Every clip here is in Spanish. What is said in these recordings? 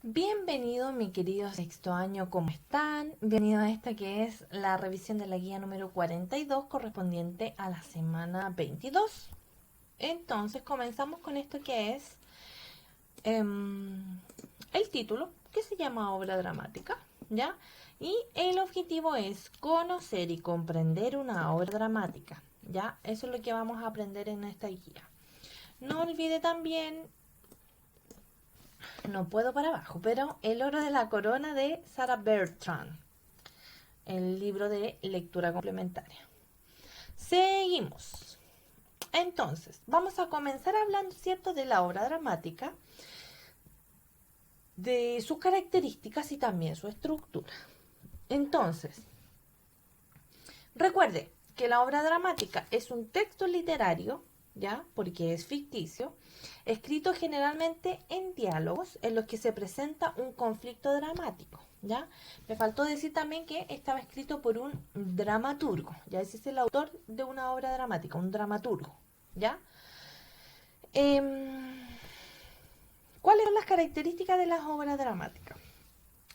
Bienvenido mi querido sexto año, ¿cómo están? Bienvenido a esta que es la revisión de la guía número 42 correspondiente a la semana 22. Entonces comenzamos con esto que es el título, que se llama obra dramática, ¿ya? Y el objetivo es conocer y comprender una obra dramática, ¿ya? Eso es lo que vamos a aprender en esta guía. No olvide también, no puedo para abajo, pero El oro de la corona de Sarah Bertrand, el libro de lectura complementaria. Seguimos. Entonces, vamos a comenzar hablando, ¿cierto?, de la obra dramática, de sus características y también su estructura. Entonces, recuerde que la obra dramática es un texto literario, ¿ya? Porque es ficticio, escrito generalmente en diálogos en los que se presenta un conflicto dramático, ¿ya? Me faltó decir también que estaba escrito por un dramaturgo, ¿ya? Ese es el autor de una obra dramática, un dramaturgo, ¿ya? ¿Cuáles son las características de las obras dramáticas?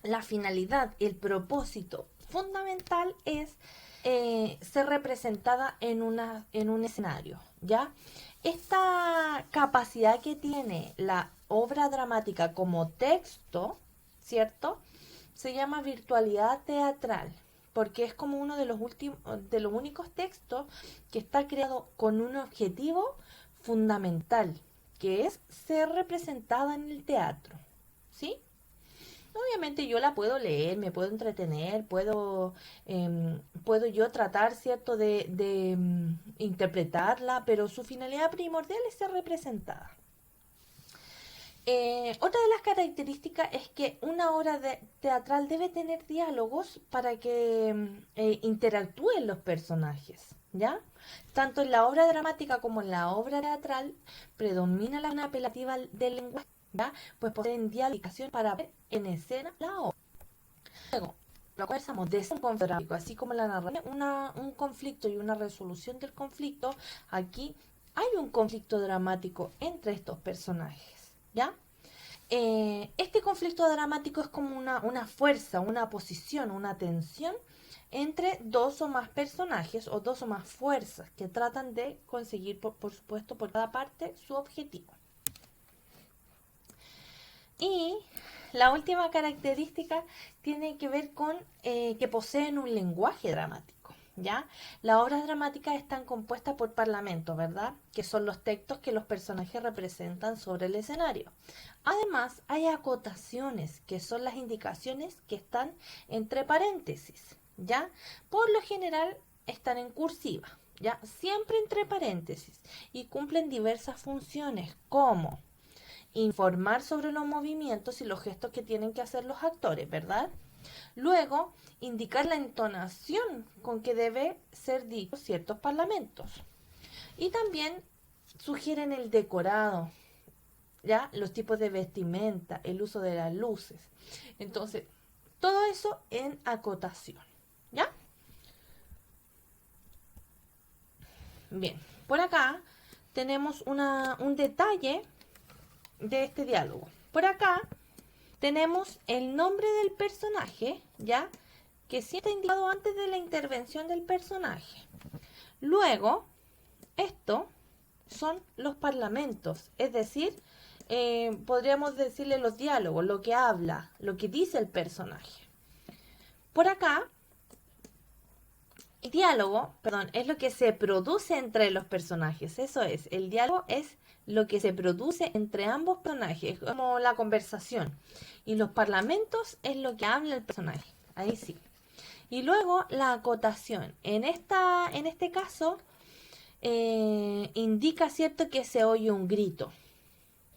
La finalidad, el propósito fundamental es ser representada en un escenario, ¿ya? Esta capacidad que tiene la obra dramática como texto, ¿cierto? Se llama virtualidad teatral, porque es como uno de los únicos textos que está creado con un objetivo fundamental, que es ser representada en el teatro, ¿sí? Obviamente yo la puedo leer, me puedo entretener, puedo yo tratar, ¿cierto?, de interpretarla, pero su finalidad primordial es ser representada. Otra de las características es que una obra teatral debe tener diálogos para que interactúen los personajes, ¿ya? Tanto en la obra dramática como en la obra teatral predomina la zona apelativa del lenguaje, ¿ya? Pues poseen diálogos para ver en escena la obra. Luego, lo conversamos de un conflicto dramático, así como la narración, un conflicto y una resolución del conflicto. Aquí hay un conflicto dramático entre estos personajes, ¿ya? Este conflicto dramático es como una fuerza, una posición, una tensión entre dos o más personajes o dos o más fuerzas que tratan de conseguir, por supuesto, por cada parte su objetivo. Y la última característica tiene que ver con que poseen un lenguaje dramático, ¿ya? Las obras dramáticas están compuestas por parlamentos, ¿verdad? Que son los textos que los personajes representan sobre el escenario. Además, hay acotaciones, que son las indicaciones que están entre paréntesis, ¿ya? Por lo general están en cursiva, ¿ya? Siempre entre paréntesis y cumplen diversas funciones como informar sobre los movimientos y los gestos que tienen que hacer los actores, ¿verdad? Luego, indicar la entonación con que debe ser dicho ciertos parlamentos. Y también sugieren el decorado, ¿ya? Los tipos de vestimenta, el uso de las luces. Entonces, todo eso en acotación, ¿ya? Bien, por acá tenemos un detalle de este diálogo. Por acá tenemos el nombre del personaje, ¿ya? Que sí está indicado antes de la intervención del personaje. Luego, esto son los parlamentos, es decir, podríamos decirle los diálogos, lo que habla, lo que dice el personaje. Por acá, el diálogo, perdón, es lo que se produce entre los personajes. Eso es, el diálogo es lo que se produce entre ambos personajes, como la conversación. Y los parlamentos es lo que habla el personaje. Ahí sí. Y luego la acotación. En este caso, indica, ¿cierto?, que se oye un grito,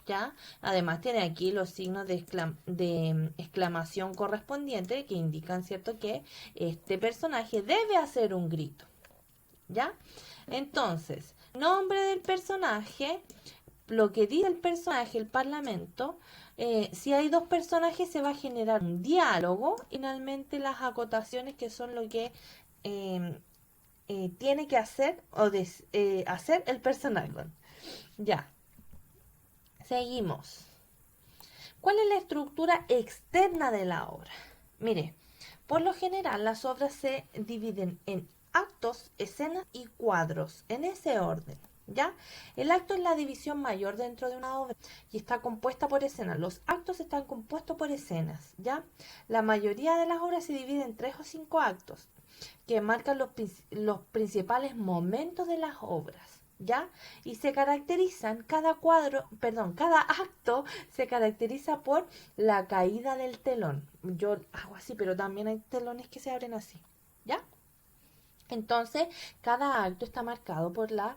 ¿ya? Además tiene aquí los signos de exclamación correspondientes que indican, ¿cierto?, que este personaje debe hacer un grito, ¿ya? Entonces, nombre del personaje, lo que dice el personaje, el parlamento. Si hay dos personajes se va a generar un diálogo y finalmente las acotaciones, que son lo que tiene que hacer hacer el personaje. Ya, seguimos. ¿Cuál es la estructura externa de la obra? Mire, por lo general las obras se dividen en actos, escenas y cuadros, en ese orden. ¿Ya? El acto es la división mayor dentro de una obra y está compuesta por escenas. Los actos están compuestos por escenas, ¿ya? La mayoría de las obras se dividen en 3 o 5 actos que marcan los principales momentos de las obras, ¿ya? Y se caracterizan, cada acto se caracteriza por la caída del telón. Yo hago así, pero también hay telones que se abren así, ¿ya? Entonces, cada acto está marcado por la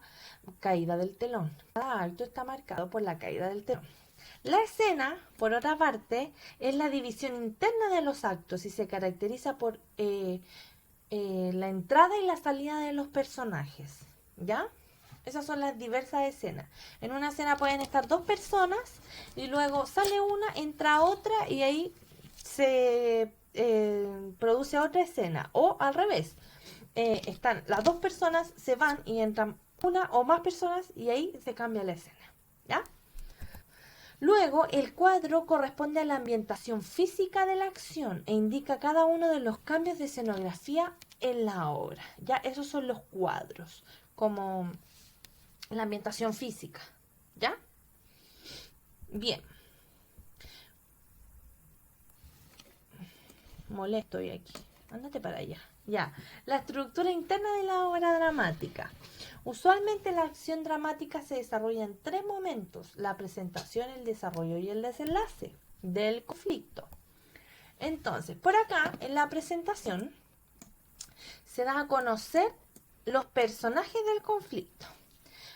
caída del telón. Cada acto está marcado por la caída del telón. La escena, por otra parte, es la división interna de los actos y se caracteriza por la entrada y la salida de los personajes. ¿Ya? Esas son las diversas escenas. En una escena pueden estar dos personas y luego sale una, entra otra y ahí se produce otra escena. O al revés. Están las dos personas, se van y entran una o más personas y ahí se cambia la escena. ¿Ya? Luego, el cuadro corresponde a la ambientación física de la acción e indica cada uno de los cambios de escenografía en la obra. Ya, esos son los cuadros, como la ambientación física. ¿Ya? Bien. Molesto hoy aquí. Ándate para allá. Ya, la estructura interna de la obra dramática. Usualmente la acción dramática se desarrolla en 3 momentos: la presentación, el desarrollo y el desenlace del conflicto. Entonces, por acá, en la presentación, se da a conocer los personajes del conflicto.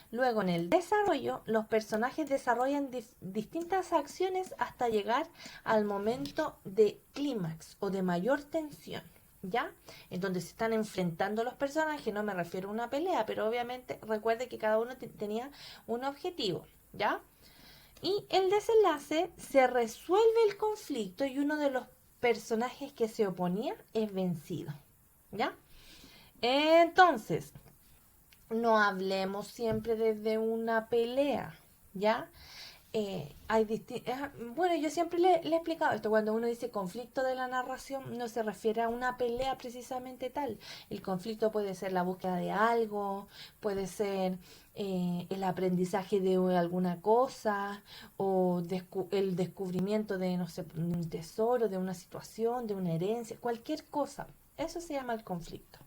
Luego, en el desarrollo, los personajes desarrollan distintas acciones hasta llegar al momento de clímax o de mayor tensión. ¿Ya? En donde se están enfrentando los personajes, no me refiero a una pelea, pero obviamente recuerde que cada uno tenía un objetivo, ¿ya? Y el desenlace, se resuelve el conflicto y uno de los personajes que se oponía es vencido, ¿ya? Entonces, no hablemos siempre desde una pelea, ¿ya? Bueno, yo siempre le he explicado esto: cuando uno dice conflicto de la narración, no se refiere a una pelea precisamente tal. El conflicto puede ser la búsqueda de algo, puede ser el aprendizaje de alguna cosa, o el descubrimiento de, no sé, un tesoro, de una situación, de una herencia, cualquier cosa. Eso se llama el conflicto.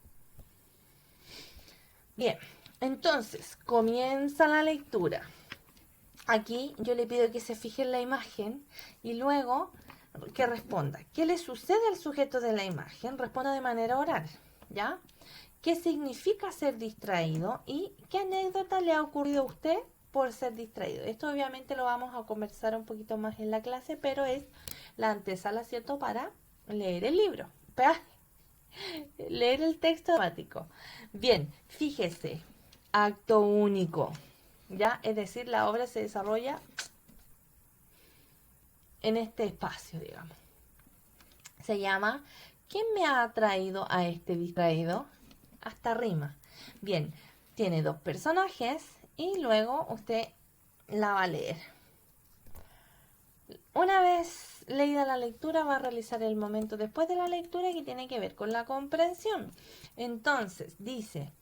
Bien, entonces comienza la lectura. Aquí yo le pido que se fije en la imagen y luego que responda. ¿Qué le sucede al sujeto de la imagen? Responda de manera oral, ¿ya? ¿Qué significa ser distraído? ¿Y qué anécdota le ha ocurrido a usted por ser distraído? Esto obviamente lo vamos a conversar un poquito más en la clase, pero es la antesala, ¿cierto?, para leer el libro. Leer el texto dramático. Bien, fíjese. Acto único. ¿Ya? Es decir, la obra se desarrolla en este espacio, digamos. Se llama ¿Quién me ha atraído a este distraído? Hasta rima. Bien, tiene 2 personajes y luego usted la va a leer. Una vez leída la lectura, va a realizar el momento después de la lectura, que tiene que ver con la comprensión. Entonces, dice: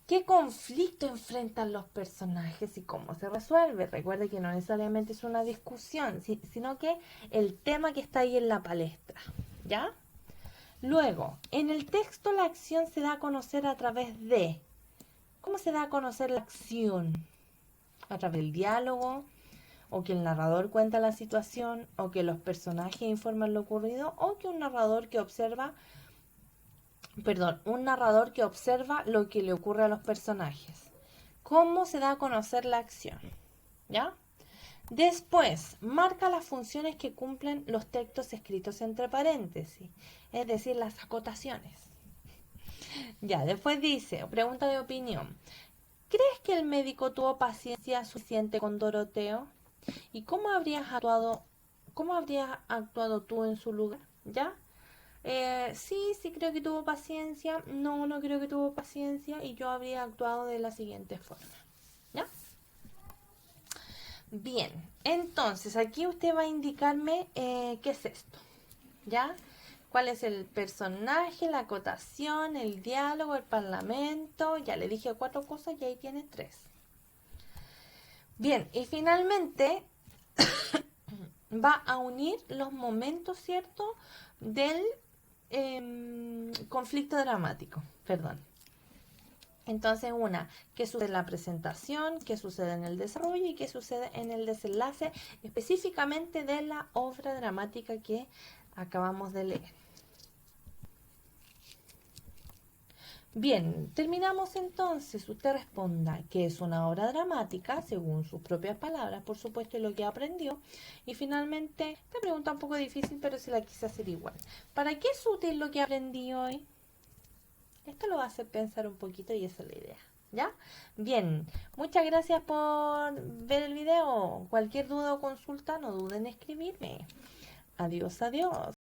¿qué conflicto enfrentan los personajes y cómo se resuelve? Recuerde que no necesariamente es una discusión, sino que el tema que está ahí en la palestra, ¿ya? Luego, en el texto la acción se da a conocer a través de... ¿Cómo se da a conocer la acción? A través del diálogo, o que el narrador cuenta la situación, o que los personajes informan lo ocurrido, o que un narrador que observa lo que le ocurre a los personajes. ¿Cómo se da a conocer la acción? ¿Ya? Después, marca las funciones que cumplen los textos escritos entre paréntesis, es decir, las acotaciones. Ya, después dice, pregunta de opinión: ¿crees que el médico tuvo paciencia suficiente con Doroteo? ¿Y cómo habrías actuado tú en su lugar? ¿Ya? Sí creo que tuvo paciencia. No, no creo que tuvo paciencia. Y yo habría actuado de la siguiente forma. ¿Ya? Bien, entonces aquí usted va a indicarme qué es esto, ¿ya? ¿Cuál es el personaje, la acotación, el diálogo, el parlamento? Ya le dije 4 cosas y ahí tiene 3. Bien, y finalmente va a unir los momentos, ¿cierto? Del conflicto dramático, perdón. Entonces, qué sucede en la presentación, qué sucede en el desarrollo y qué sucede en el desenlace específicamente de la obra dramática que acabamos de leer. Bien, terminamos entonces. Usted responda qué es una obra dramática, según sus propias palabras, por supuesto, y lo que aprendió. Y finalmente, esta pregunta un poco difícil, pero se la quise hacer igual. ¿Para qué es útil lo que aprendí hoy? Esto lo va a hacer pensar un poquito y esa es la idea. ¿Ya? Bien, muchas gracias por ver el video. Cualquier duda o consulta, no duden en escribirme. Adiós, adiós.